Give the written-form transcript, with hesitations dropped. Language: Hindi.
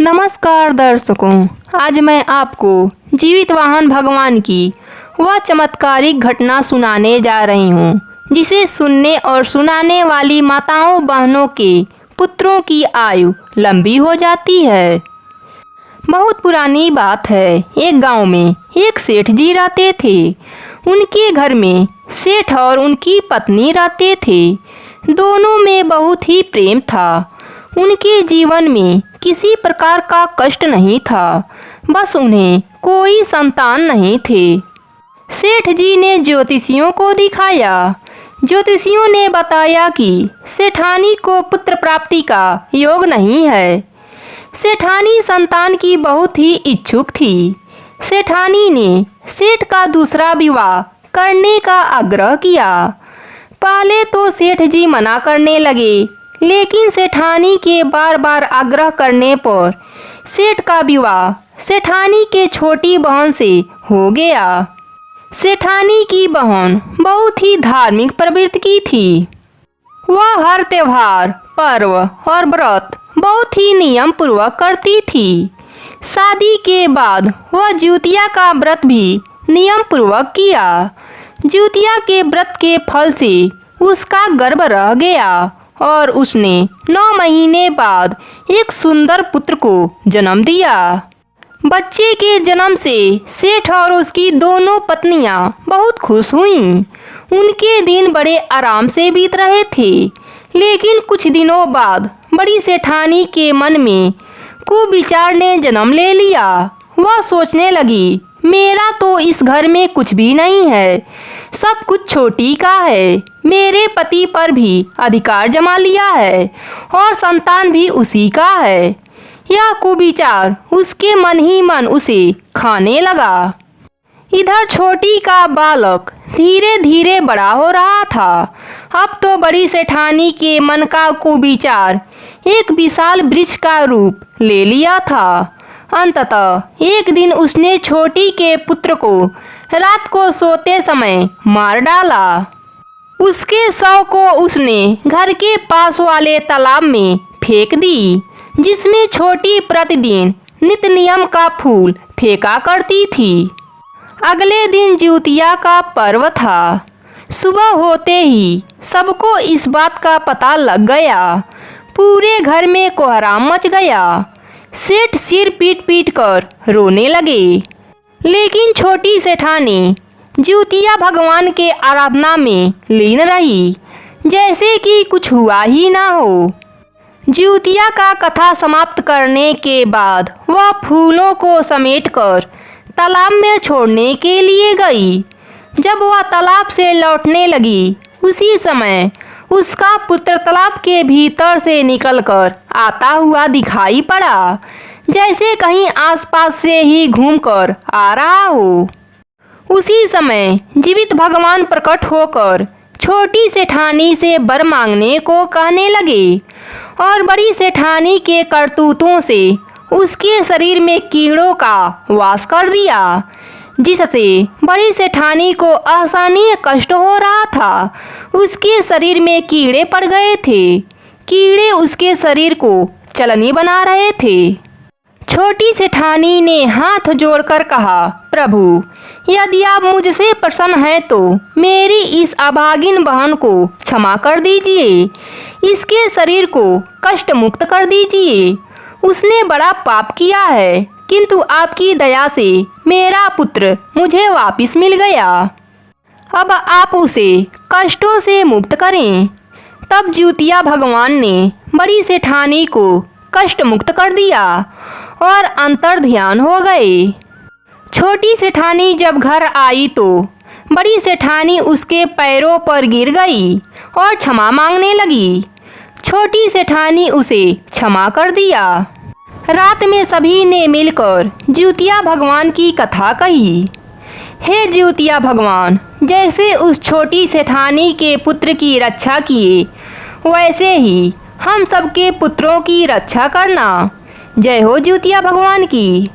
नमस्कार दर्शकों, आज मैं आपको जीवित वाहन भगवान की वह चमत्कारिक घटना सुनाने जा रही हूँ जिसे सुनने और सुनाने वाली माताओं बहनों के पुत्रों की आयु लंबी हो जाती है। बहुत पुरानी बात है। एक गांव में एक सेठ जी रहते थे। उनके घर में सेठ और उनकी पत्नी रहते थे। दोनों में बहुत ही प्रेम था। उनके जीवन में किसी प्रकार का कष्ट नहीं था, बस उन्हें कोई संतान नहीं थे। सेठ जी ने ज्योतिषियों को दिखाया। ज्योतिषियों ने बताया कि सेठानी को पुत्र प्राप्ति का योग नहीं है। सेठानी संतान की बहुत ही इच्छुक थी। सेठानी ने सेठ का दूसरा विवाह करने का आग्रह किया। पहले तो सेठ जी मना करने लगे, लेकिन सेठानी के बार बार आग्रह करने पर सेठ का विवाह सेठानी के छोटी बहन से हो गया। सेठानी की बहन बहुत ही धार्मिक प्रवृत्ति की थी। वह हर त्योहार, पर्व और व्रत बहुत ही नियम पूर्वक करती थी। शादी के बाद वह ज्यूतिया का व्रत भी नियम पूर्वक किया। ज्यूतिया के व्रत के फल से उसका गर्भ रह गया और उसने 9 महीने बाद एक सुंदर पुत्र को जन्म दिया। बच्चे के जन्म से सेठ और उसकी दोनों पत्नियां बहुत खुश हुईं। उनके दिन बड़े आराम से बीत रहे थे, लेकिन कुछ दिनों बाद बड़ी सेठानी के मन में कुविचार ने जन्म ले लिया। वह सोचने लगी, मेरा तो इस घर में कुछ भी नहीं है, सब कुछ छोटी का है। मेरे पति पर भी अधिकार जमा लिया है और संतान भी उसी का है। यह कुविचार उसके मन ही मन उसे खाने लगा। इधर छोटी का बालक धीरे धीरे बड़ा हो रहा था। अब तो बड़ी सेठानी के मन का कुविचार एक विशाल वृक्ष का रूप ले लिया था। अंततः एक दिन उसने छोटी के पुत्र को रात को सोते समय मार डाला। उसके शव को उसने घर के पास वाले तालाब में फेंक दी, जिसमें छोटी प्रतिदिन नित्य नियम का फूल फेंका करती थी। अगले दिन ज्यूतिया का पर्व था। सुबह होते ही सबको इस बात का पता लग गया। पूरे घर में कोहराम मच गया। सेठ सिर पीट पीट कर रोने लगे, लेकिन छोटी सेठानी ज्यूतिया भगवान के आराधना में लीन रही, जैसे कि कुछ हुआ ही ना हो। ज्यूतिया का कथा समाप्त करने के बाद वह फूलों को समेटकर तालाब में छोड़ने के लिए गई। जब वह तालाब से लौटने लगी, उसी समय उसका पुत्र तालाब के भीतर से निकलकर आता हुआ दिखाई पड़ा, जैसे कहीं आसपास से ही घूमकर आ रहा हो। उसी समय जीवित भगवान प्रकट होकर छोटी सेठानी से वर मांगने को कहने लगे और बड़ी सेठानी के करतूतों से उसके शरीर में कीड़ों का वास कर दिया, जिससे बड़ी सेठानी को असहनीय कष्ट हो रहा था। उसके शरीर में कीड़े पड़ गए थे। कीड़े उसके शरीर को चलनी बना रहे थे। छोटी सेठानी ने हाथ जोड़कर कहा, प्रभु, यदि आप मुझसे प्रसन्न हैं तो मेरी इस अभागिन बहन को क्षमा कर दीजिए। इसके शरीर को कष्ट मुक्त कर दीजिए। उसने बड़ा पाप किया है, किंतु आपकी दया से मेरा पुत्र मुझे वापस मिल गया। अब आप उसे कष्टों से मुक्त करें। तब ज्यूतिया भगवान ने बड़ी सेठानी को कष्ट मुक्त कर दिया और अंतर ध्यान हो गए। छोटी सेठानी जब घर आई तो बड़ी सेठानी उसके पैरों पर गिर गई और क्षमा मांगने लगी। छोटी सेठानी उसे क्षमा कर दिया। रात में सभी ने मिलकर ज्यूतिया भगवान की कथा कही। हे ज्यूतिया भगवान, जैसे उस छोटी सेठानी के पुत्र की रक्षा किए, वैसे ही हम सबके पुत्रों की रक्षा करना। जय हो ज्यूतिया भगवान की।